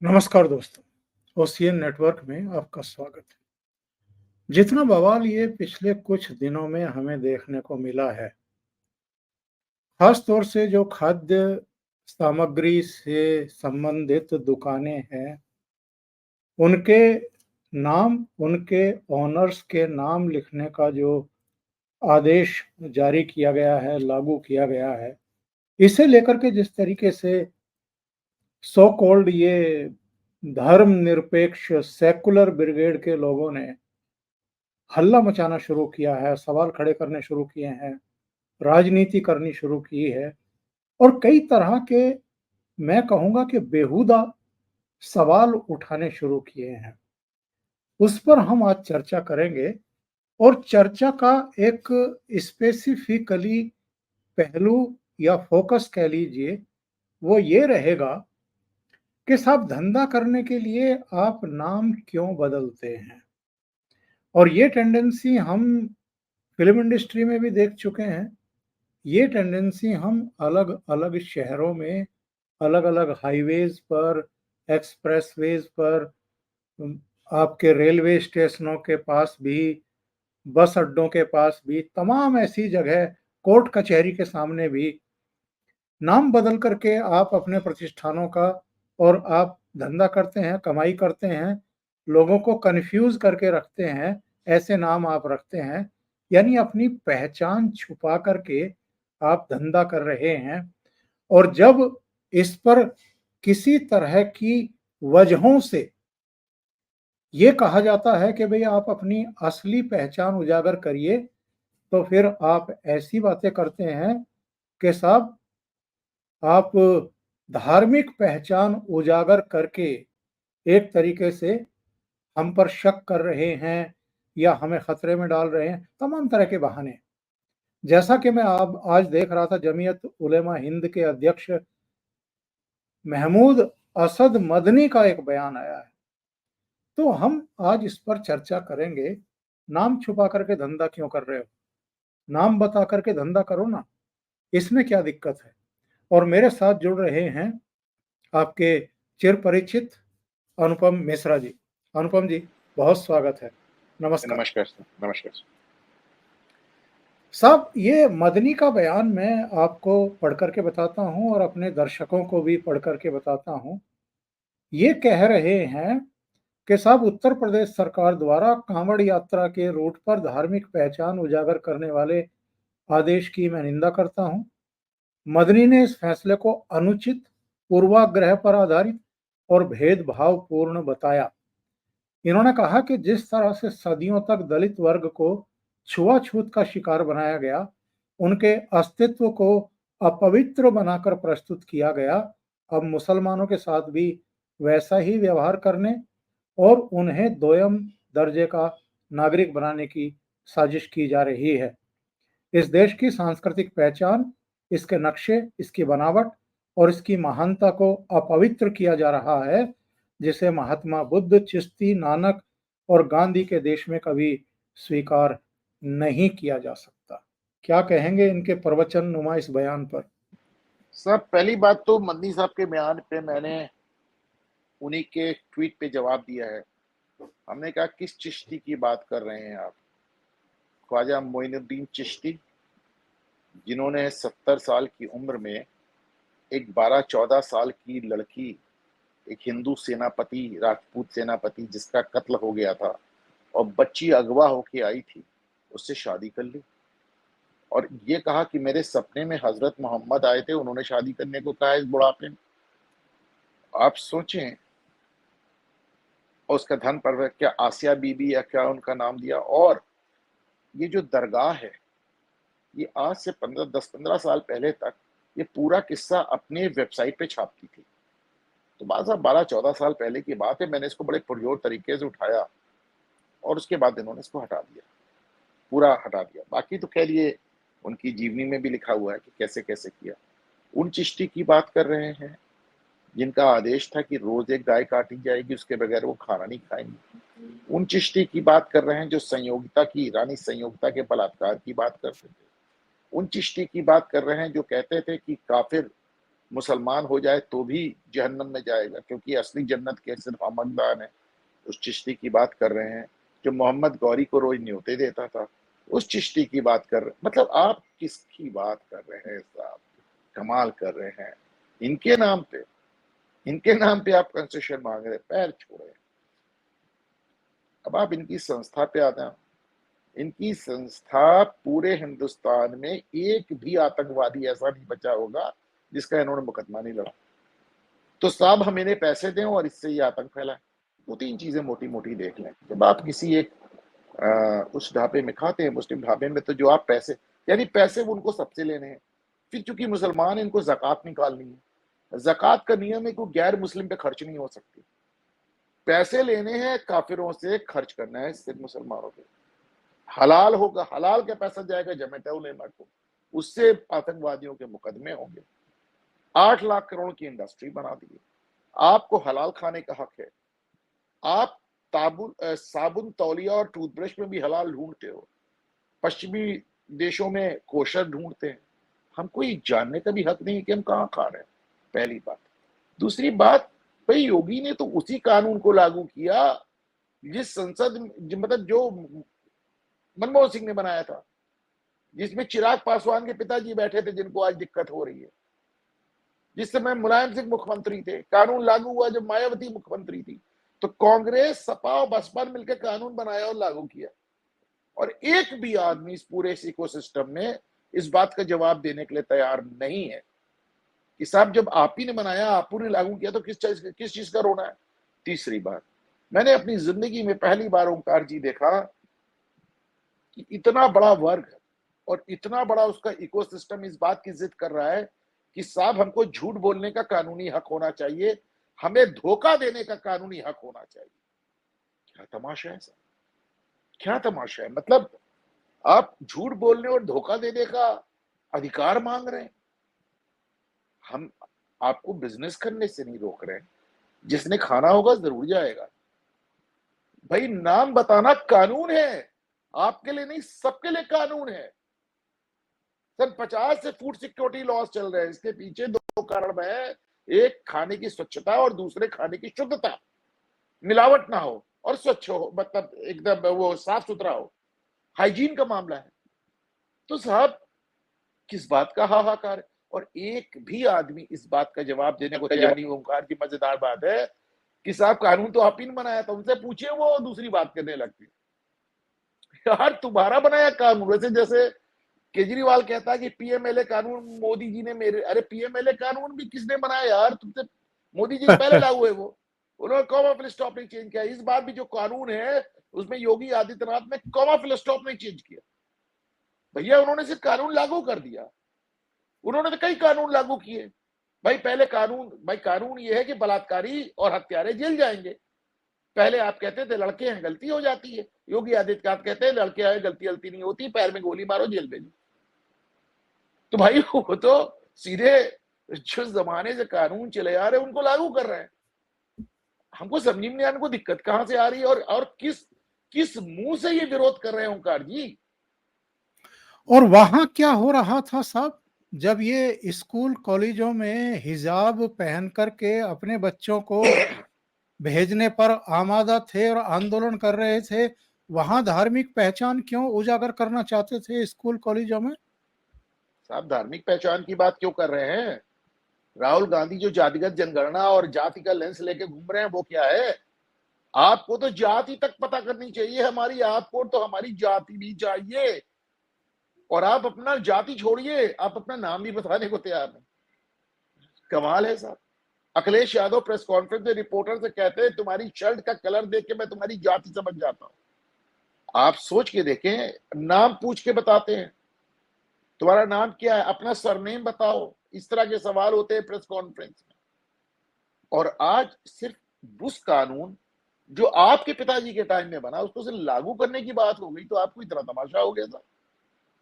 नमस्कार दोस्तों, ocean network में आपका स्वागत है। जितना बवाल ये पिछले कुछ दिनों में हमें देखने को मिला है, खास तौर से जो खाद्य सामग्री से संबंधित दुकानें हैं, उनके नाम, उनके ओनर्स के नाम लिखने का जो आदेश जारी किया गया है, लागू किया गया है, इसे लेकर के जिस तरीके से सो कॉल्ड ये धर्मनिरपेक्ष सेकुलर ब्रिगेड के लोगों ने हल्ला मचाना शुरू किया है, सवाल खड़े करने शुरू किए हैं, राजनीति करनी शुरू की है और कई तरह के मैं कहूँगा कि बेहुदा सवाल उठाने शुरू किए हैं। उस पर हम आज चर्चा करेंगे और चर्चा का एक स्पेसिफिकली पहलू या फोकस कह लीजिए, वो ये रहेगा कि साहब धंधा करने के लिए आप नाम क्यों बदलते हैं? और ये टेंडेंसी हम फ़िल्म इंडस्ट्री में भी देख चुके हैं। ये टेंडेंसी हम अलग-अलग शहरों में, अलग-अलग हाईवेज़ पर, एक्सप्रेसवेज़ पर, उम, आपके रेलवे स्टेशनों के पास भी, बस अड्डों के पास भी, तमाम ऐसी जगह, कोर्ट कचहरी के सामने भी नाम बदल कर के आप अपने प्रतिष्ठानों का और आप धंधा करते हैं, कमाई करते हैं, लोगों को कन्फ्यूज़ करके रखते हैं, ऐसे नाम आप रखते हैं। यानी अपनी पहचान छुपा कर के आप धंधा कर रहे हैं और जब इस पर किसी तरह की वजहों से ये कहा जाता है कि भई आप अपनी असली पहचान उजागर करिए, तो फिर आप ऐसी बातें करते हैं कि साहब आप धार्मिक पहचान उजागर करके एक तरीके से हम पर शक कर रहे हैं या हमें खतरे में डाल रहे हैं, तमाम तरह के बहाने। जैसा कि मैं अब आज देख रहा था जमीयत उलेमा हिंद के अध्यक्ष महमूद असद मदनी का एक बयान आया है। तो हम आज इस पर चर्चा करेंगे, नाम छुपा करके धंधा क्यों कर रहे हो? नाम बता करके धंधा करो ना, इसमें क्या दिक्कत है? और मेरे साथ जुड़ रहे हैं आपके चिर परिचित अनुपम मिश्रा जी। अनुपम जी, बहुत स्वागत है। नमस्कार। नमस्कार सर, नमस्कार सर। साहब, ये मदनी का बयान मैं आपको पढ़ कर के बताता हूँ और अपने दर्शकों को भी पढ़ कर के बताता हूँ। ये कह रहे हैं कि साहब उत्तर प्रदेश सरकार द्वारा कांवड़ यात्रा के रूट पर धार्मिक पहचान उजागर करने वाले आदेश की मैं निंदा करता हूँ। मदनी ने इस फैसले को अनुचित, पूर्वाग्रह पर आधारित और भेदभावपूर्ण बताया। इन्होंने कहा कि जिस तरह से सदियों तक दलित वर्ग को छुआछूत का शिकार बनाया गया, उनके अस्तित्व को अपवित्र बनाकर प्रस्तुत किया गया, अब मुसलमानों के साथ भी वैसा ही व्यवहार करने और उन्हें दोयम दर्जे का नागरिक बनाने की साजिश की जा रही है। इस देश की सांस्कृतिक पहचान, इसके नक्शे, इसकी बनावट और इसकी महानता को अपवित्र किया जा रहा है, जिसे महात्मा बुद्ध, चिश्ती, नानक और गांधी के देश में कभी स्वीकार नहीं किया जा सकता। क्या कहेंगे इनके प्रवचन नुमा इस बयान पर? सर, पहली बात तो मदनी साहब के बयान पे मैंने उन्हीं के ट्वीट पे जवाब दिया है। हमने कहा किस चिश्ती की बात कर रहे हैं आप? ख्वाजा मोइनुद्दीन चिश्ती, जिन्होंने 70 साल की उम्र में एक 12-14 साल की लड़की, एक हिंदू सेनापति, राजपूत सेनापति जिसका कत्ल हो गया था और बच्ची अगवा होके आई थी, उससे शादी कर ली और ये कहा कि मेरे सपने में हजरत मोहम्मद आए थे, उन्होंने शादी करने को कहा इस बुढ़ापे में। आप सोचें, और उसका धन पर क्या आसिया बीबी या क्या उनका नाम दिया। और ये जो दरगाह है, ये आज से 10-15 साल पहले तक ये पूरा किस्सा अपने वेबसाइट पे छापती थी। तो बात साहब 12-14 साल पहले की बात है। मैंने इसको बड़े पुरजोर तरीके से उठाया और उसके बाद इन्होंने इसको हटा दिया, पूरा हटा दिया। बाकी तो कह लिए उनकी जीवनी में भी लिखा हुआ है कि कैसे कैसे किया। उन चिश्ती की बात कर रहे हैं जिनका आदेश था कि रोज एक गाय काटी जाएगी, उसके बगैर वो खाना नहीं खाएंगे। उन चिश्ती की बात कर रहे हैं जो संयोगिता की, रानी संयोगिता के बलात्कार की बात करते थे। उन चिश्ती की बात कर रहे हैं जो कहते थे कि काफिर मुसलमान हो जाए तो भी जहन्नम में जाएगा, क्योंकि असली जन्नत के सिर्फ हमददान है। उस चिश्ती की बात कर रहे हैं जो मोहम्मद गौरी को रोज न्योते देता था, उस चिश्ती की बात कर रहे, मतलब आप किसकी बात कर रहे हैं साहब? कमाल कर रहे हैं। इनके नाम पे, इनके नाम पे आप कंसेशन मांग रहे, पैर छोड़े। अब आप इनकी संस्था पे आते हैं। इनकी संस्था पूरे हिंदुस्तान में एक भी आतंकवादी ऐसा नहीं बचा होगा जिसका इन्होंने मुकदमा नहीं लड़ा। तो साहब हम इन्हें पैसे दें और इससे ये आतंक फैलाएं। दो तीन चीजें मोटी मोटी देख लें। जब आप किसी एक उस ढाबे में खाते हैं, मुस्लिम ढाबे में, तो जो आप पैसे, यानी पैसे वो उनको सबसे लेने हैं। फिर चूंकि मुसलमान, इनको जक़ात निकालनी है। जक़ात का नियम है कि गैर मुस्लिम पे खर्च नहीं हो सकती। पैसे लेने हैं काफिरों से, खर्च करना है सिर्फ मुसलमानों पे। हलाल होगा, हलाल का पैसा जाएगा जमेता उलेमा को, उससे आतंकवादियों के मुकदमे होंगे। 8 लाख करोड़ की इंडस्ट्री बना दी है। आपको हलाल खाने का हक है। आप साबुन, तौलिया और टूथब्रश में भी हलाल ढूंढते हो। पश्चिमी देशों में कोशर ढूंढते हैं। हमको ये जानने का भी हक नहीं कि हम कहाँ खा रहे हैं, पहली बात। दूसरी बात, भाई योगी ने तो उसी कानून को लागू किया जिस संसद, मतलब जो मनमोहन सिंह ने बनाया था, जिसमें चिराग पासवान के पिताजी बैठे थे, जिनको आज दिक्कत हो रही है। जिस समय मुलायम सिंह मुख्यमंत्री थे, कानून लागू हुआ जब मायावती मुख्यमंत्री थी। तो कांग्रेस, सपा और बसपा ने मिलकर कानून बनाया और लागू किया। और एक भी आदमी इस पूरे इकोसिस्टम में इस बात का जवाब देने के लिए तैयार नहीं है कि साहब जब आप ही ने बनाया, आप ने लागू किया, तो किस चीज का रोना है। तीसरी बात, मैंने अपनी जिंदगी में पहली बार ओंकार जी देखा कि इतना बड़ा वर्ग और इतना बड़ा उसका इकोसिस्टम इस बात की जिद कर रहा है कि साहब हमको झूठ बोलने का कानूनी हक होना चाहिए, हमें धोखा देने का कानूनी हक होना चाहिए। क्या तमाशा है सर, क्या तमाशा है। मतलब आप झूठ बोलने और धोखा देने का अधिकार मांग रहे हैं। हम आपको बिजनेस करने से नहीं रोक रहे हैं। जिसने खाना होगा जरूर जाएगा। भाई नाम बताना कानून है, आपके लिए नहीं, सबके लिए कानून है। सन 50 से फूड सिक्योरिटी लॉस चल रहे हैं। इसके पीछे दो कारण है, एक खाने की स्वच्छता और दूसरे खाने की शुद्धता, मिलावट ना हो और स्वच्छ हो, मतलब एकदम वो साफ सुथरा हो, हाइजीन का मामला है। तो साहब किस बात का हाहाकार है। और एक भी आदमी इस बात का जवाब देने को तैयार नहीं। ओंकार की मजेदार बात है कि साहब कानून तो आप ही ने बनाया था, उनसे पूछिए, वो दूसरी बात करने लगती है। यार तुम्हारा बनाया कानून, वैसे जैसे केजरीवाल कहता है कि पीएमएलए कानून मोदी जी ने मेरे, अरे पीएमएलए कानून भी किसने बनाया यार, तुमसे मोदी जी से पहले लागू है वो, उन्होंने कॉमा फिल स्टॉप नहीं चेंज किया। इस बार भी जो कानून है उसमें योगी आदित्यनाथ ने कॉमा फिल स्टॉप नहीं चेंज किया। भैया उन्होंने सिर्फ कानून लागू कर दिया, उन्होंने तो कई कानून लागू किए। भाई पहले कानून, भाई कानून ये है कि बलात्कारी और हत्यारे जेल जाएंगे। पहले आप कहते थे लड़के हैं गलती हो जाती है, योगी आदित्यनाथ कहते हैं लड़के आए गलती गलती नहीं होती, पैर में गोली मारो जेल भेजो। तो भाई वो तो सीधे जो जमाने से कानून चले आ रहे हैं उनको लागू कर रहे हैं। हमको समझ में नहीं आने को दिक्कत कहां से आ रही है, और किस किस मुंह से ये विरोध कर रहे हैं ओंकार जी। और वहां क्या हो रहा था साहब, जब ये स्कूल कॉलेजों में हिजाब पहन करके अपने बच्चों को भेजने पर आमादा थे और आंदोलन कर रहे थे, वहां धार्मिक पहचान क्यों उजागर करना चाहते थे स्कूल कॉलेजों में? साहब धार्मिक पहचान की बात क्यों कर रहे हैं? राहुल गांधी जो जातिगत जनगणना और जाति का लेंस लेके घूम रहे हैं वो क्या है? आपको तो जाति तक पता करनी चाहिए हमारी, आपको तो हमारी जाति भी चाहिए। और आप अपना जाति छोड़िए, आप अपना नाम भी बताने को तैयार नहीं। कमाल है साहब। अखिलेश यादव प्रेस कॉन्फ्रेंस में रिपोर्टर से कहते हैं तुम्हारी शर्ट का कलर देख के मैं तुम्हारी जाति समझ जाता हूं। आप सोच के देखें, नाम पूछ के बताते हैं तुम्हारा नाम क्या है, अपना सरनेम बताओ, इस तरह के सवाल होते हैं प्रेस कॉन्फ्रेंस में। और आज सिर्फ उस कानून जो आपके पिताजी के टाइम में बना उसको सिर्फ लागू करने की बात हो गई, तो आपको इतना तमाशा हो गया था।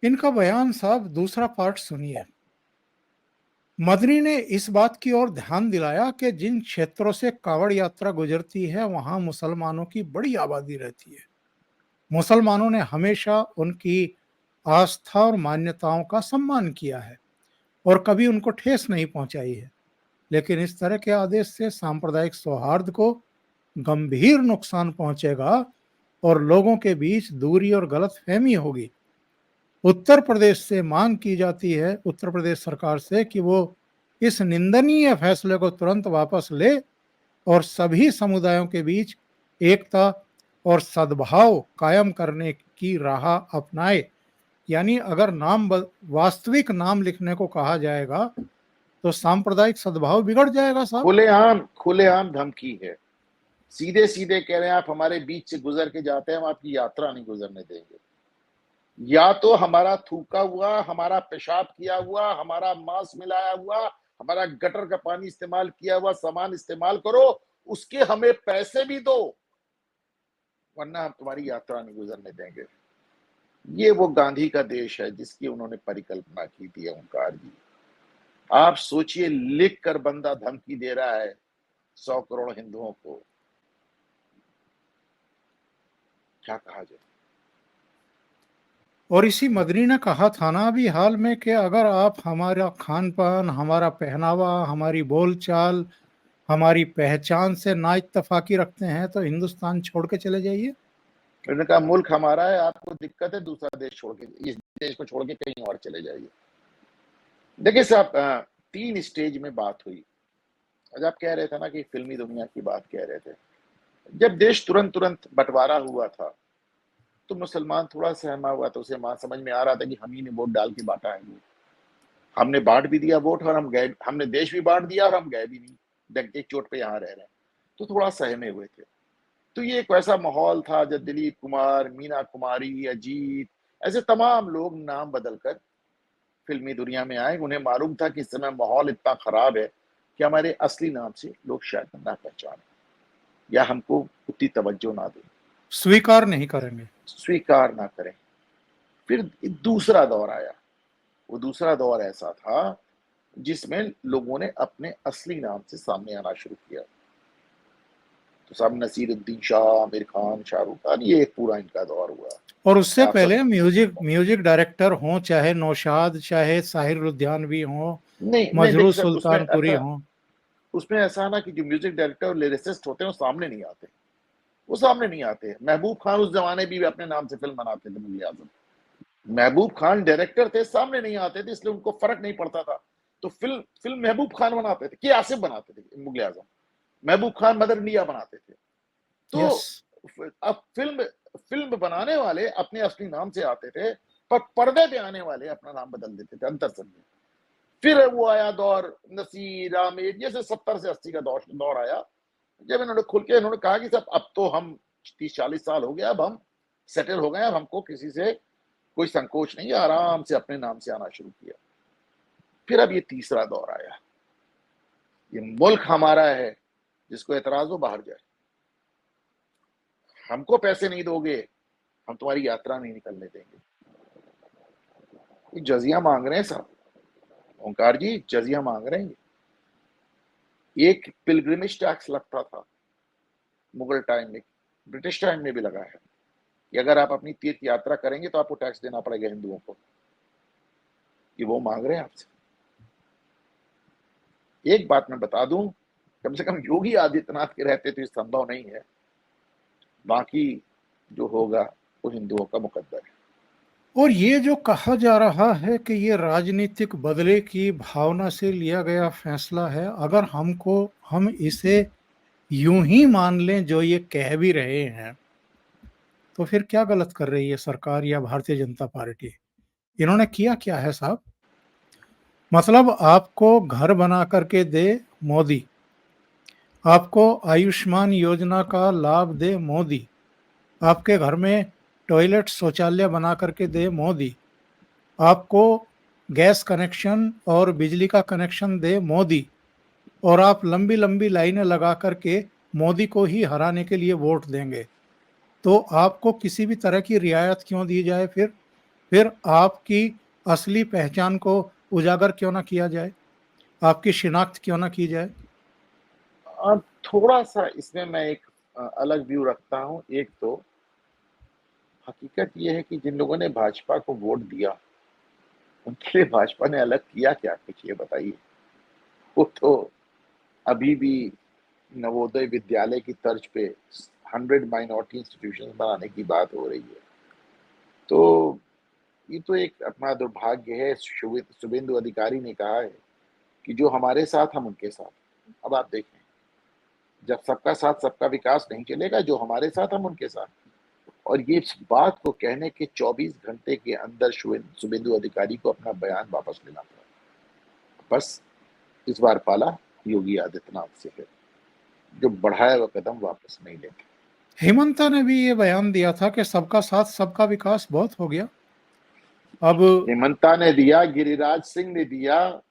इनका बयान साहब दूसरा पार्ट सुनिए। मदनी ने इस बात की ओर ध्यान दिलाया कि जिन क्षेत्रों से कावड़ यात्रा गुजरती है वहां मुसलमानों की बड़ी आबादी रहती है। मुसलमानों ने हमेशा उनकी आस्था और मान्यताओं का सम्मान किया है और कभी उनको ठेस नहीं पहुंचाई है। लेकिन इस तरह के आदेश से सांप्रदायिक सौहार्द को गंभीर नुकसान पहुंचेगा और लोगों के बीच दूरी और गलतफहमी होगी। उत्तर प्रदेश से मांग की जाती है, उत्तर प्रदेश सरकार से, कि वो इस निंदनीय फैसले को तुरंत वापस ले और सभी समुदायों के बीच एकता और सद्भाव कायम करने की राह अपनाए। यानी अगर वास्तविक नाम लिखने को कहा जाएगा तो सांप्रदायिक सद्भाव बिगड़ जाएगा साहब। खुलेआम धमकी है, सीधे सीधे कह रहे हैं आप हमारे बीच से गुजर के जाते हैं, हम आपकी यात्रा नहीं गुजरने देंगे। या तो हमारा थूका हुआ, हमारा पेशाब किया हुआ, हमारा मांस मिलाया हुआ, हमारा गटर का पानी इस्तेमाल किया हुआ सामान इस्तेमाल करो, उसके हमें पैसे भी दो, वरना हम तुम्हारी यात्रा नहीं गुजरने देंगे। ये वो गांधी का देश है जिसकी उन्होंने परिकल्पना की थी ओंकार जी। आप सोचिए, लिख कर बंदा धमकी दे रहा है 100 करोड़ हिंदुओं को, क्या कहा जाए। और इसी मदनी ने कहा था ना अभी हाल में कि अगर आप हमारा खान पान, हमारा पहनावा, हमारी बोलचाल, हमारी पहचान से ना इत्तफाकी रखते हैं तो हिंदुस्तान छोड़ के चले जाइए। उन्होंने कहा मुल्क हमारा है, आपको दिक्कत है दूसरा देश छोड़ के, इस देश को छोड़ के कहीं और चले जाइए। देखिए साहब, 3 स्टेज में बात हुई। आज आप कह रहे थे ना कि फिल्मी दुनिया की बात कह रहे थे। जब देश तुरंत बंटवारा हुआ था तो मुसलमान थोड़ा सहमा हुआ, तो उसे समझ में आ रहा था कि हम ही ने वोट डाल के बांटा है, वो हमने बांट भी दिया वोट और हम गए, हमने देश भी बांट दिया और हम गए भी नहीं, डंके की चोट पे यहाँ रह रहे हैं, तो थोड़ा सहमे हुए थे। तो ये एक वैसा माहौल था जब दिलीप कुमार, मीना कुमारी, अजीत, ऐसे तमाम लोग नाम बदलकर फिल्मी दुनिया में आए। उन्हें मालूम था कि इस समय माहौल इतना खराब है कि हमारे असली नाम से लोग शायद ना पहचाने या हमको उतनी तवज्जो ना दें, स्वीकार नहीं करेंगे, स्वीकार ना करें। फिर दूसरा दौर आया। वो दूसरा दौर ऐसा था जिसमें लोगों ने अपने असली नाम से सामने आना शुरू किया। तो साहब नसीरुद्दीन शाह, आमिर खान, शाहरुख खान, ये एक पूरा इनका दौर हुआ। और उससे आप पहले सब म्यूजिक डायरेक्टर हों, चाहे नौशाद, चाहे साहिर लुधियानवी हों, नहीं नहीं, मजरू देखिए सर, सुल्तानपुरी हों। उसमें ऐसा ना कि जो म्यूजिक डायरेक्टर और लिरिसिस्ट होते हैं वो सामने नहीं आते, वो सामने नहीं आते। महबूब खान उस जमाने भी अपने नाम से फिल्म बनाते थे, मुगल आजम। महबूब खान डायरेक्टर थे, सामने नहीं आते थे, इसलिए उनको फर्क नहीं पड़ता था। तो फिल्म महबूब खान बनाते थे कि आसिफ बनाते थे मुगल आजम, महबूब खान मदर इंडिया बनाते थे। तो यस, अब फिल्म फिल्म बनाने वाले अपने असली नाम से आते थे, पर पर्दे पे आने वाले अपना नाम बदल देते थे, अंतर समझे। फिर वो आया दौर नसीर, आमिर, जैसे 70 से 80 का दौर आया, जब इन्होंने खुल के इन्होंने कहा कि साहब अब तो हम 30-40 साल हो गया, अब हम सेटल हो गए, अब हमको किसी से कोई संकोच नहीं है, आराम से अपने नाम से आना शुरू किया। फिर अब ये तीसरा दौर आया, ये मुल्क हमारा है, जिसको एतराज हो बाहर जाए, हमको पैसे नहीं दोगे हम तुम्हारी यात्रा नहीं निकलने देंगे। ये जजिया मांग रहे हैं साहब, ओंकार जी, जजिया मांग रहे हैं। एक पिलग्रिमेज टैक्स लगता था मुगल टाइम में, ब्रिटिश टाइम में भी लगा है कि अगर आप अपनी तीर्थ यात्रा करेंगे तो आपको टैक्स देना पड़ेगा हिंदुओं को। ये वो मांग रहे हैं आपसे। एक बात मैं बता दूं, कम से कम योगी आदित्यनाथ के रहते तो ये संभव नहीं है, बाकी जो होगा वो हिंदुओं का मुकद्दर है। और ये जो कहा जा रहा है कि ये राजनीतिक बदले की भावना से लिया गया फैसला है, अगर हम इसे यूं ही मान लें जो ये कह भी रहे हैं, तो फिर क्या गलत कर रही है सरकार या भारतीय जनता पार्टी? इन्होंने किया क्या है साहब? मतलब आपको घर बना करके दे मोदी, आपको आयुष्मान योजना का लाभ दे मोदी, आपके घर में टॉयलेट शौचालय बना करके दे मोदी, आपको गैस कनेक्शन और बिजली का कनेक्शन दे मोदी, और आप लंबी लंबी लाइनें लगा करके मोदी को ही हराने के लिए वोट देंगे। तो आपको किसी भी तरह की रियायत क्यों दी जाए? फिर आपकी असली पहचान को उजागर क्यों ना किया जाए? आपकी शिनाख्त क्यों ना की जाए? अब थोड़ा सा इसमें मैं एक अलग व्यू रखता हूं। एक तो हकीकत यह है कि जिन लोगों ने भाजपा को वोट दिया उनके लिए भाजपा ने अलग किया क्या, कुछ ये बताइए। वो तो अभी भी नवोदय विद्यालय की तर्ज पे 100 माइनॉरिटी इंस्टीट्यूशन बनाने की बात हो रही है। तो ये तो एक अपना दुर्भाग्य है। शुभेंदु अधिकारी ने कहा है कि जो हमारे साथ हम उनके साथ। अब आप देखें, जब सबका साथ सबका विकास नहीं चलेगा, जो हमारे साथ हम उनके साथ। और ये इस बात को कहने के 24 घंटे के अंदर शुभेंदु अधिकारी को अपना बयान वापस लेना पड़ा। बस इस बार पाला योगी आदित्यनाथ से है, जो बढ़ाया हुआ कदम वापस नहीं लेते। हेमंता ने भी ये बयान दिया था कि सबका साथ सबका विकास बहुत हो गया। अब हेमंता ने दिया, गिरिराज सिंह ने दिया,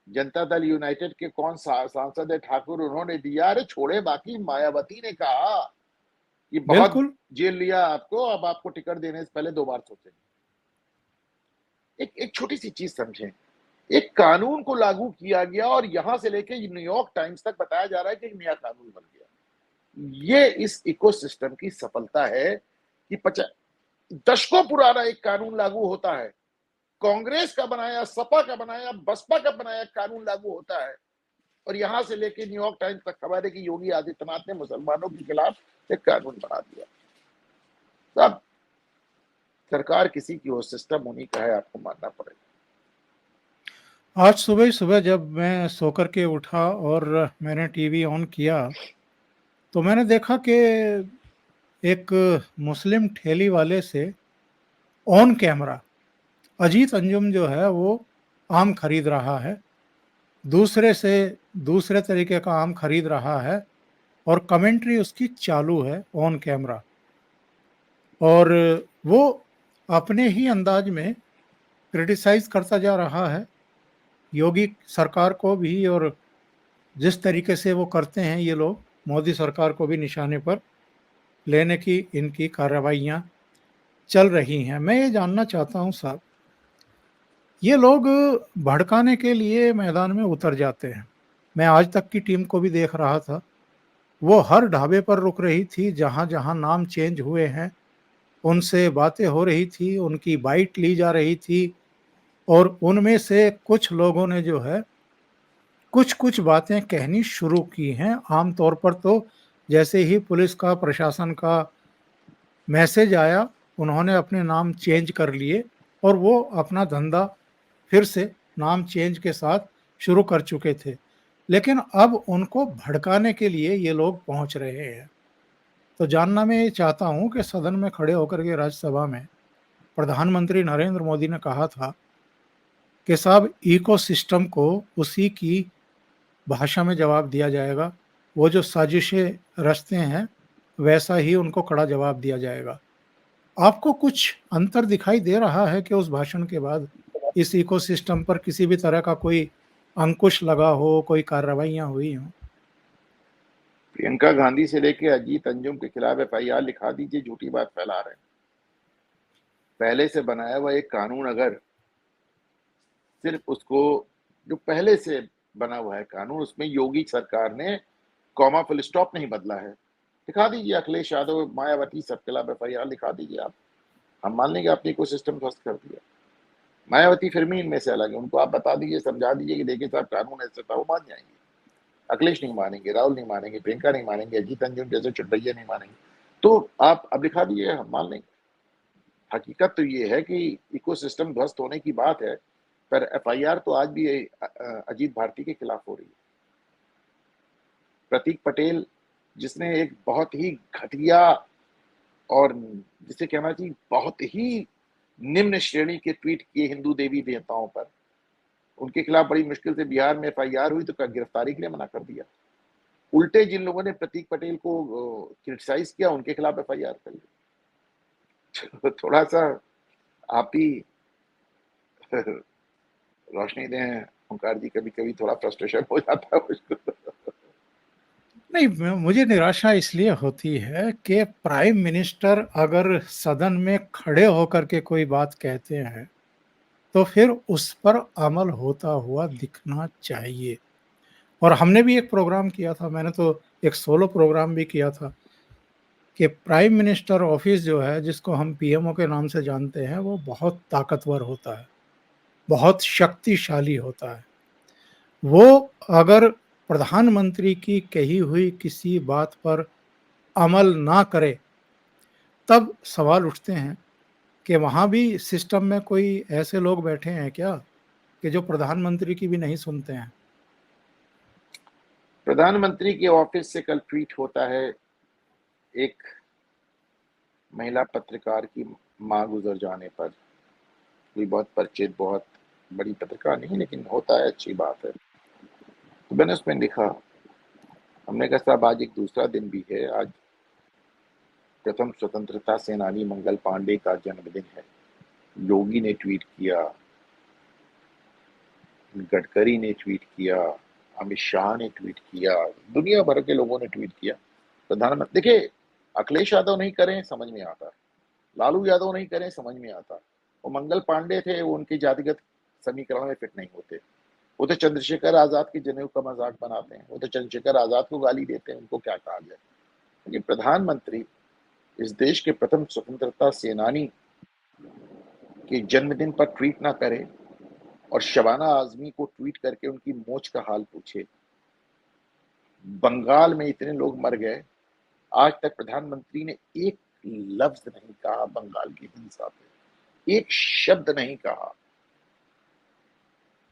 जनता दल यूनाइटेड के कौन सांसद है ठाकुर, उन्होंने दिया। अरे छोड़े, बाकी मायावती ने कहा कि बहुत बिल्कुल जेल लिया आपको, अब आपको टिकट देने से पहले 2 बार सोचें। एक एक छोटी सी चीज समझें, एक कानून को लागू किया गया और यहां से लेके न्यूयॉर्क टाइम्स तक बताया जा रहा है कि एक नया कानून बन गया। ये इस इकोसिस्टम की सफलता है कि दशकों पुराना एक कानून लागू होता है, कांग्रेस का बनाया, सपा का बनाया, बसपा का बनाया कानून लागू होता है, और यहां से लेके न्यूयॉर्क टाइम्स तक खबर है कि योगी आदित्यनाथ ने मुसलमानों के खिलाफ एक कानून बना दिया। तब सरकार किसी की हो, सिस्टम उन्हीं का है, आपको मानना पड़ेगा। आज सुबह ही सुबह जब मैं सोकर के उठा और मैंने टीवी ऑन किया तो मैंने देखा कि एक मुस्लिम ठेली वाले से ऑन कैमरा अजीत अंजुम जो है वो आम खरीद रहा है, दूसरे से दूसरे तरीके का आम खरीद रहा है और कमेंट्री उसकी चालू है ऑन कैमरा। और वो अपने ही अंदाज में क्रिटिसाइज करता जा रहा है योगी सरकार को भी, और जिस तरीके से वो करते हैं ये लोग मोदी सरकार को भी निशाने पर लेने की इनकी कार्रवाइयाँ चल रही हैं। मैं ये जानना चाहता हूँ साहब, ये लोग भड़काने के लिए मैदान में उतर जाते हैं। मैं आज तक की टीम को भी देख रहा था, वो हर ढाबे पर रुक रही थी, जहाँ-जहाँ नाम चेंज हुए हैं, उनसे बातें हो रही थी, उनकी बाइट ली जा रही थी और उनमें से कुछ लोगों ने जो है, कुछ-कुछ बातें कहनी शुरू की हैं। आम तौर पर तो जैसे ही पुलिस का, प्रशासन का मैसेज आया, उन्होंने अपने नाम चेंज कर लिए और वो अपना धंधा फिर से नाम चेंज के साथ शुरू कर चुके थे। लेकिन अब उनको भड़काने के लिए ये लोग पहुंच रहे हैं। तो जानना मैं ये चाहता हूं कि सदन में खड़े होकर के राज्यसभा में प्रधानमंत्री नरेंद्र मोदी ने कहा था कि साहब इकोसिस्टम को उसी की भाषा में जवाब दिया जाएगा, वो जो साजिशें रचते हैं वैसा ही उनको कड़ा जवाब दिया जाएगा। आपको कुछ अंतर दिखाई दे रहा है कि उस भाषण के बाद इस इकोसिस्टम पर किसी भी तरह का कोई अंकुश लगा हो, कोई कार्रवाइयाँ हुई हों? प्रियंका गांधी से लेके अजीत अंजुम के खिलाफ एफआईआर लिखा दीजिए, झूठी बात फैला रहे हैं। पहले से बनाया हुआ एक कानून, अगर सिर्फ उसको, जो पहले से बना हुआ है कानून, उसमें योगी सरकार ने कॉमा फुल स्टॉप नहीं बदला है, दिखा दीजिए। अखिलेश यादव, मायावती, सब के खिलाफ एफआईआर लिखा दीजिए आप, हम मान लेंगे आपने इको सिस्टम ध्वस्त कर दिया। मायावती फिर भी इनमें से अलग है, उनको आप बता दीजिए, समझा दीजिए कि देखिए साहब कानून ऐसे था, वो मान जाएंगे। अखिलेश नहीं मानेंगे, राहुल नहीं मानेंगे, प्रियंका नहीं मानेंगे, अजीत अंजुम जैसे चुटभैया नहीं मानेंगे। तो आप अब लिखा दीजिए, हम मान लेंगे। हकीकत तो ये है कि इकोसिस्टम ध्वस्त होने की बात है, पर एफआईआर तो आज भी अजीत भारती के खिलाफ हो रही है। प्रतीक पटेल, जिसने एक बहुत ही घटिया और जिसे कहना चाहिए बहुत ही निम्न श्रेणी के ट्वीट किए हिंदू देवी देवताओं पर, उनके खिलाफ बड़ी मुश्किल से बिहार में एफआईआर हुई तो गिरफ्तारी के लिए मना कर दिया। उल्टे जिन लोगों ने प्रतीक पटेल को क्रिटिसाइज किया, उनके खिलाफ एफआईआर कर ली। थोड़ा सा आप ही रोशनी दें ओंकार जी, कभी कभी थोड़ा फ्रस्ट्रेशन हो जाता है मुझको। नहीं, मुझे निराशा इसलिए होती है कि प्राइम मिनिस्टर अगर सदन में खड़े होकर के कोई बात कहते हैं, तो फिर उस पर अमल होता हुआ दिखना चाहिए। और हमने भी एक प्रोग्राम किया था, मैंने तो एक सोलो प्रोग्राम भी किया था कि प्राइम मिनिस्टर ऑफिस जो है, जिसको हम पीएमओ के नाम से जानते हैं, वो बहुत ताकतवर होता है, बहुत शक्तिशाली होता है। वो अगर प्रधानमंत्री की कही हुई किसी बात पर अमल ना करे, तब सवाल उठते हैं कि वहाँ भी सिस्टम में कोई ऐसे लोग बैठे हैं क्या कि जो प्रधानमंत्री की भी नहीं सुनते हैं? प्रधानमंत्री के ऑफिस से कल ट्वीट होता है, एक महिला पत्रकार की मां गुजर जाने पर। कोई बहुत परिचित, बहुत बड़ी पत्रकार नहीं, लेकिन होता है, अच्छी बात है। तो मैंने उसमें लिखा, हमने कहा साहब आज एक दूसरा दिन भी है, आज प्रथम स्वतंत्रता सेनानी मंगल पांडे का जन्मदिन है। योगी ने ट्वीट किया, गडकरी ने ट्वीट किया, अमित शाह ने ट्वीट किया, दुनिया भर के लोगों ने ट्वीट किया। प्रधानमंत्री देखिए, अखिलेश यादव नहीं करें समझ में आता, लालू यादव नहीं करें समझ में आता, वो मंगल पांडे थे, वो उनके जातिगत समीकरण में फिट नहीं होते। वो तो चंद्रशेखर आजाद के जनेऊ का मजाक बनाते हैं, वो तो चंद्रशेखर आजाद को गाली देते हैं, उनको क्या कहा जाए। लेकिन प्रधानमंत्री इस देश के प्रथम स्वतंत्रता सेनानी के जन्मदिन पर ट्वीट ना करे और शबाना आजमी को ट्वीट करके उनकी मोच का हाल पूछे। बंगाल में इतने लोग मर गए, आज तक प्रधानमंत्री ने एक लफ्ज नहीं कहा बंगाल की हिंसा पे, एक शब्द नहीं कहा।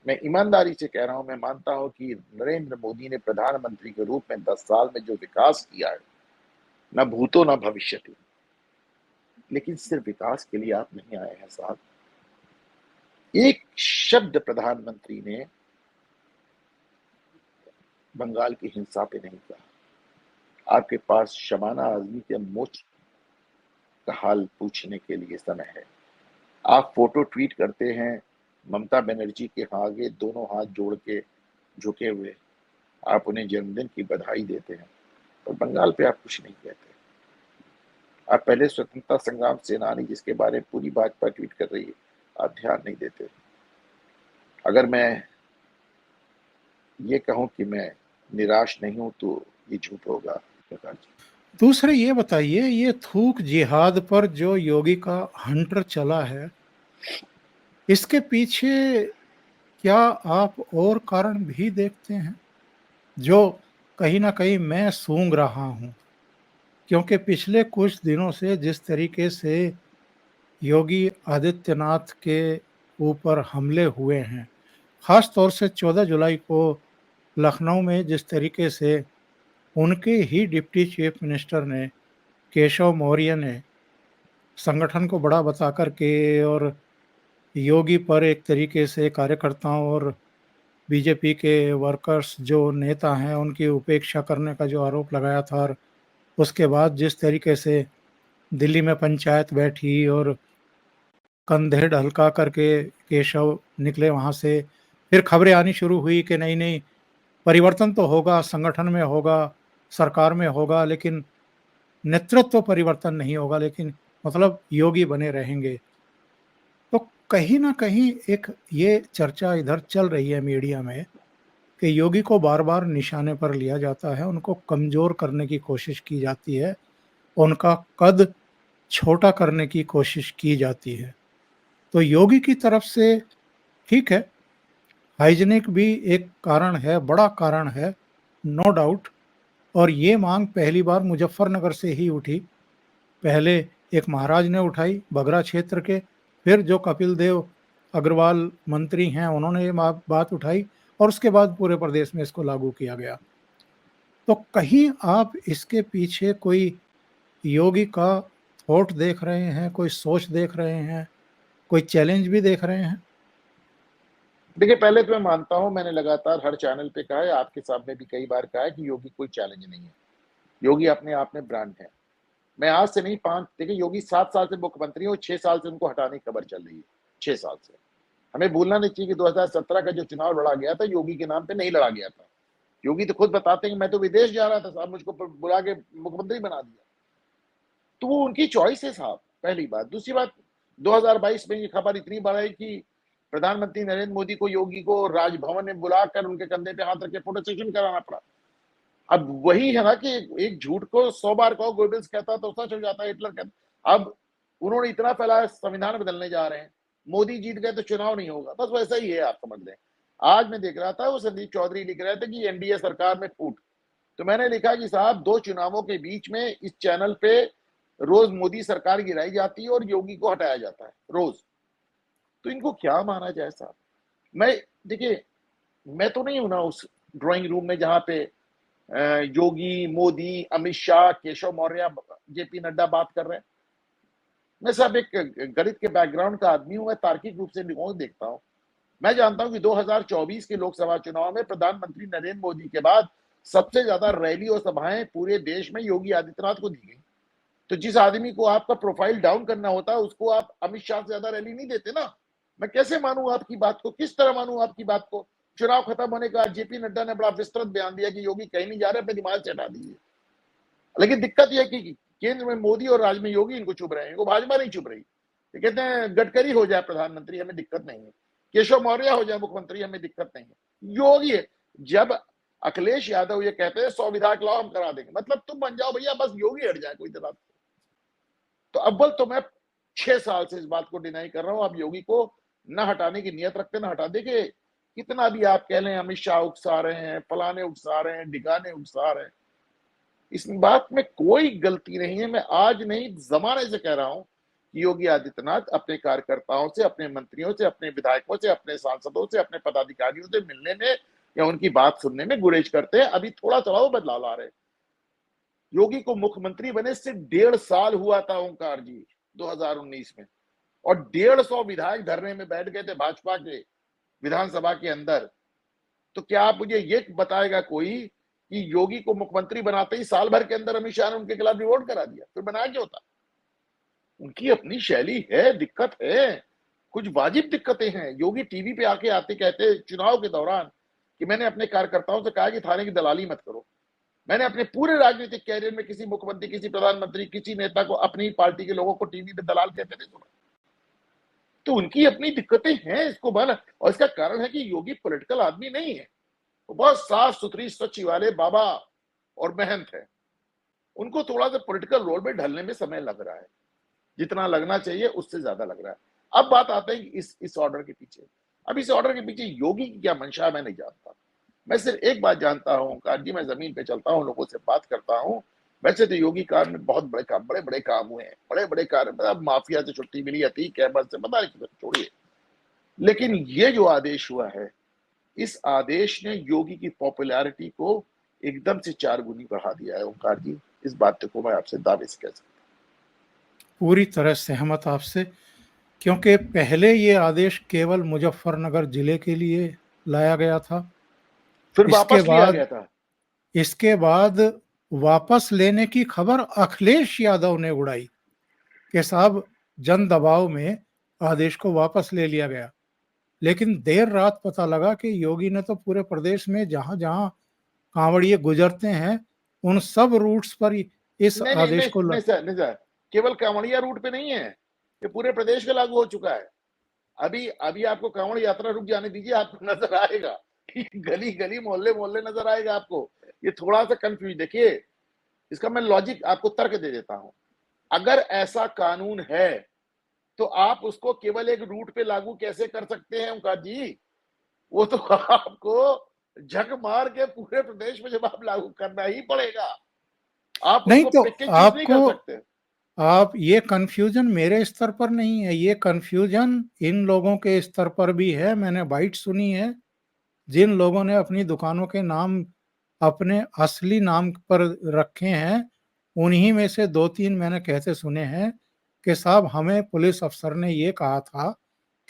मैं ईमानदारी से कह रहा हूं, मैं मानता हूं कि नरेंद्र मोदी ने प्रधानमंत्री के रूप में 10 साल में जो विकास किया है, न भूतो न भविष्यति, लेकिन सिर्फ विकास के लिए आप नहीं आए हैं साहब। एक शब्द प्रधानमंत्री ने बंगाल की हिंसा पे नहीं कहा। आपके पास शबाना आजमी के मोच का हाल पूछने के लिए समय है। आप फोटो ट्वीट करते हैं ममता बनर्जी के आगे दोनों हाथ जोड़ के झुके हुए, आप उन्हें जन्मदिन की बधाई देते हैं, पर बंगाल पे आप कुछ नहीं कहते। आप पहले स्वतंत्रता संग्राम सेनानी जिसके बारे में पूरी भाजपा ट्वीट कर रही है, आप ध्यान नहीं देते। अगर मैं ये कहूं कि मैं निराश नहीं हूं तो ये झूठ होगा प्रकाश जी। दूसरे ये बताइए, ये थूक जिहाद पर जो योगी का हंटर चला है, इसके पीछे क्या आप और कारण भी देखते हैं, जो कहीं न कहीं मैं सूंघ रहा हूँ? क्योंकि पिछले कुछ दिनों से जिस तरीके से योगी आदित्यनाथ के ऊपर हमले हुए हैं, ख़ास तौर से 14 जुलाई को लखनऊ में जिस तरीके से उनके ही डिप्टी चीफ मिनिस्टर ने, केशव मौर्य ने, संगठन को बड़ा बता कर के और योगी पर एक तरीके से कार्यकर्ताओं और बीजेपी के वर्कर्स जो नेता हैं उनकी उपेक्षा करने का जो आरोप लगाया था, और उसके बाद जिस तरीके से दिल्ली में पंचायत बैठी और कंधे ढलका करके केशव निकले वहाँ से, फिर खबरें आनी शुरू हुई कि नहीं नहीं, परिवर्तन तो होगा, संगठन में होगा, सरकार में होगा, लेकिन नेतृत्व परिवर्तन नहीं होगा, लेकिन मतलब योगी बने रहेंगे। तो कहीं न कहीं एक ये चर्चा इधर चल रही है मीडिया में कि योगी को बार-बार निशाने पर लिया जाता है, उनको कमज़ोर करने की कोशिश की जाती है, उनका कद छोटा करने की कोशिश की जाती है। तो योगी की तरफ से ठीक है, हाइजीनिक भी एक कारण है, बड़ा कारण है, नो डाउट। और ये माँग पहली बार मुज़फ्फरनगर से ही उठी। पहले एक महाराज ने उठाई बगरा क्षेत्र के, फिर जो कपिल देव अग्रवाल मंत्री हैं उन्होंने ये बात उठाई और उसके बाद पूरे प्रदेश में इसको लागू किया गया। तो कहीं आप इसके पीछे कोई योगी का थॉट देख रहे हैं, कोई सोच देख रहे हैं, कोई चैलेंज भी देख रहे हैं? देखिए, पहले तो मैं मानता हूं, मैंने लगातार हर चैनल पे कहा है, आपके सामने भी कई बार कहा है कि योगी कोई चैलेंज नहीं है। योगी अपने आप में ब्रांड है। मैं आज से नहीं, पांच, देखिए योगी 7 साल से मुख्यमंत्री है और 6 साल से उनको हटाने की खबर चल रही है। 6 साल से हमें भूलना नहीं चाहिए कि 2017 का जो चुनाव लड़ा गया था, योगी के नाम पे नहीं लड़ा गया था। योगी तो खुद बताते हैं कि मैं तो विदेश जा रहा था साहब, मुझको बुला के मुख्यमंत्री बना दिया। तो वो उनकी चॉइस है साहब, पहली बात। दूसरी बात, 2022 में ये खबर इतनी बढ़ आई कि प्रधानमंत्री नरेंद्र मोदी को योगी को राजभवन में बुलाकर उनके कंधे पे हाथ रख के फोटो सेशन कराना पड़ा। अब वही है ना कि एक झूठ को 100 बार कहो, गोबल्स कहता तो सच हो जाता है, हिटलर कहता। अब उन्होंने इतना फैलाया, संविधान बदलने जा रहे हैं, मोदी जीत गए तो चुनाव नहीं होगा, बस वैसा ही है, आप समझ लें। आज मैं देख रहा था वो संदीप चौधरी लिख रहे थे कि एनडीए सरकार में फूट। तो मैंने लिखा कि साहब 2 चुनावों के बीच में इस चैनल पे रोज मोदी सरकार गिराई जाती है और योगी को हटाया जाता है रोज। तो इनको क्या माना जाए साहब? मैं देखिए, मैं तो नहीं हूं ना उस ड्राइंग रूम में जहां पे योगी, मोदी, अमित शाह, केशव मौर्य, जेपी नड्डा बात कर रहे हैं। मैं साहब एक गणित के बैकग्राउंड का आदमी हूं, मैं तार्किक रूप से लोगों को देखता हूं। मैं जानता हूं कि 2024 के लोकसभा चुनाव में प्रधानमंत्री नरेंद्र मोदी के बाद सबसे ज्यादा रैली और सभाएं पूरे देश में योगी आदित्यनाथ को दी गई। तो जिस आदमी को आपका प्रोफाइल डाउन करना होता है उसको आप अमित शाह से ज्यादा रैली नहीं देते ना। मैं कैसे मानूं आपकी बात को, किस तरह मानूं आपकी बात को? चुनाव खत्म होने के बाद जेपी नड्डा ने बड़ा विस्तृत बयान दिया कि योगी कहीं नहीं जा रहे, अपने दिमाग से हटा दीजिए। लेकिन दिक्कत यह है कि केंद्र में मोदी और राज्य में योगी इनको चुभ रहे हैं, इनको भाजपा नहीं चुभ रही। ये कहते हैं गडकरी हो जाए प्रधानमंत्री, हमें दिक्कत नहीं है, केशव मौर्य हो जाए मुख्यमंत्री, हमें दिक्कत नहीं है। योगी है। जब अखिलेश यादव ये कहते हैं 100 विधायक लाओ हम करा देंगे, मतलब तुम बन जाओ भैया, बस योगी हट जाए कोई तरह। तो अव्वल तो मैं 6 साल से इस बात को डिनाई कर रहा हूं, आप योगी को न हटाने की नियत रखते न हटा। देखिए कितना भी आप कह लें अमित शाह उकसा रहे हैं, फलाने उकसा रहे हैं, ढिकाने उकसा रहे हैं, इस बात में कोई गलती नहीं है। मैं आज नहीं जमाने से कह रहा हूं कि योगी आदित्यनाथ अपने कार्यकर्ताओं से, अपने मंत्रियों से, अपने विधायकों से, अपने सांसदों से, अपने पदाधिकारियों से मिलने में या उनकी बात सुनने में गुरेज करते हैं। अभी थोड़ा थोड़ा वो बदलाव ला रहे हैं। योगी को मुख्यमंत्री बने से 1.5 साल हुआ था ओंकार जी 2019 में, और 150 विधायक धरने में बैठ गए थे भाजपा के विधानसभा के अंदर। तो क्या आप मुझे ये बताएगा कोई कि योगी को मुख्यमंत्री बनाते ही साल भर के अंदर अमित शाह ने उनके खिलाफ रिवोल्ट करा दिया? फिर बनाया क्यों था? उनकी अपनी शैली है, दिक्कत है, कुछ वाजिब दिक्कतें हैं। योगी टीवी पे आके आते कहते चुनाव के दौरान कि मैंने अपने कार्यकर्ताओं से कहा कि थाने की दलाली मत करो। मैंने अपने पूरे राजनीतिक कैरियर में किसी मुख्यमंत्री, किसी प्रधानमंत्री, किसी नेता को अपनी पार्टी के लोगों को टीवी पे दलाल कहते नहीं सुना। तो उनकी अपनी दिक्कतें हैं, इसको माना। और इसका कारण है कि योगी पॉलिटिकल आदमी नहीं है, वो बहुत साफ सुथरी स्वच्छ वाले बाबा और महंत है। उनको थोड़ा सा पॉलिटिकल रोल में ढलने में समय लग रहा है, जितना लगना चाहिए उससे ज्यादा लग रहा है। अब बात आते हैं इस ऑर्डर के पीछे। अब इस ऑर्डर के पीछे योगी की क्या मंशा है मैं नहीं जानता। मैं सिर्फ एक बात जानता हूँ ओंकार जी, मैं जमीन पे चलता हूँ, लोगों से बात करता हूँ। वैसे तो योगी कार में बहुत बड़े बड़े काम हुए हैं, बड़े बड़े कार्य, मतलब माफिया से छुट्टी मिली, अतीक अहमद से, पता नहीं छोड़िए। लेकिन ये जो आदेश हुआ है, इस आदेश ने योगी की पॉपुलैरिटी को एकदम से 4 गुनी बढ़ा दिया है ओंकार जी। इस बात को मैं आपसे दावे से कह सकता हूँ। पूरी तरह सहमत आपसे, क्योंकि पहले ये आदेश केवल मुजफ्फरनगर जिले के लिए लाया गया था। फिर इसके वापस लिया बाद गया था। इसके बाद वापस लेने की खबर अखिलेश यादव ने उड़ाई कि साहब जन दबाव में आदेश को वापस ले लिया गया। लेकिन देर रात पता लगा कि योगी ने तो पूरे प्रदेश में जहां जहां कांवड़िए गुजरते हैं उन सब रूट्स पर इस नहीं नहीं आदेश नहीं को नहीं सर, नहीं सर, केवल कांवड़िया रूट पे नहीं है, ये पूरे प्रदेश में लागू हो चुका है। अभी अभी आपको कांवड़ यात्रा रुक जाने दीजिए, आपको नजर आएगा, गली गली मोहल्ले मोहल्ले नजर आएगा आपको। ये थोड़ा सा कंफ्यूज, देखिए इसका मैं लॉजिक आपको तर्क दे देता हूं। अगर ऐसा कानून है तो आप उसको केवल एक रूट पे लागू कैसे कर सकते हैं ओंकार जी? वो तो आपको झक मार के पूरे प्रदेश में जब आप लागू करना ही पड़ेगा, आप नहीं। उसको तो पिक एंड चूज नहीं आपको कर सकते। आप ये कंफ्यूजन मेरे स्तर पर नहीं है, ये कंफ्यूजन इन लोगों के स्तर पर भी है। मैंने बाइट सुनी है, जिन लोगों ने अपनी दुकानों के नाम अपने असली नाम पर रखे हैं, उन्हीं में से 2-3 मैंने कहते सुने हैं कि साहब हमें पुलिस अफसर ने ये कहा था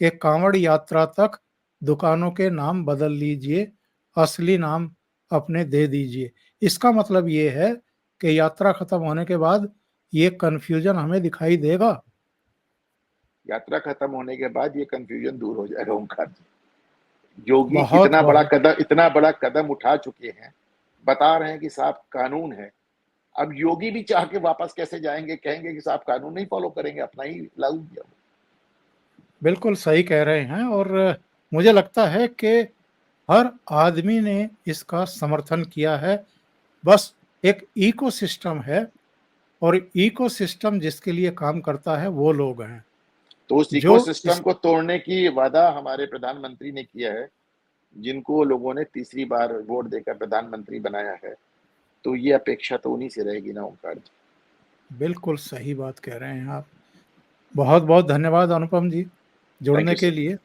कि कांवड़ यात्रा तक दुकानों के नाम बदल लीजिए, असली नाम अपने दे दीजिए। इसका मतलब ये है कि यात्रा खत्म होने के बाद ये कंफ्यूजन हमें दिखाई देगा। यात्रा खत्म होने के बाद ये कंफ्यूजन दूर हो जाएगा ओंकार जी। योगी बहुत बहुत इतना बड़ा कदम उठा चुके हैं, बता रहे हैं कि साहब कानून है। अब योगी भी चाह के वापस कैसे जाएंगे, कहेंगे कि साहब कानून नहीं फॉलो करेंगे, अपना ही लागू किया। बिल्कुल सही कह रहे हैं। और मुझे लगता है कि हर आदमी ने इसका समर्थन किया है। बस एक इकोसिस्टम है, और इकोसिस्टम जिसके लिए काम करता है वो लोग हैं तो उस जो इकोसिस्टम इस को तोड़ने की वादा हमारे प्रधानमंत्री ने किया है। जिनको लोगों ने तीसरी बार वोट देकर प्रधानमंत्री बनाया है, तो ये अपेक्षा तो उन्हीं से रहेगी ना ओंकार जी। बिल्कुल सही बात कह रहे हैं आप। बहुत-बहुत धन्यवाद अनुपम जी, थैंक जुड़ने यू के सर। लिए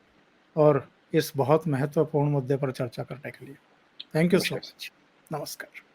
और इस बहुत महत्वपूर्ण मुद्दे पर चर्चा करने के लिए। थैंक यू सो नमस्कार सर। मच। नमस्कार।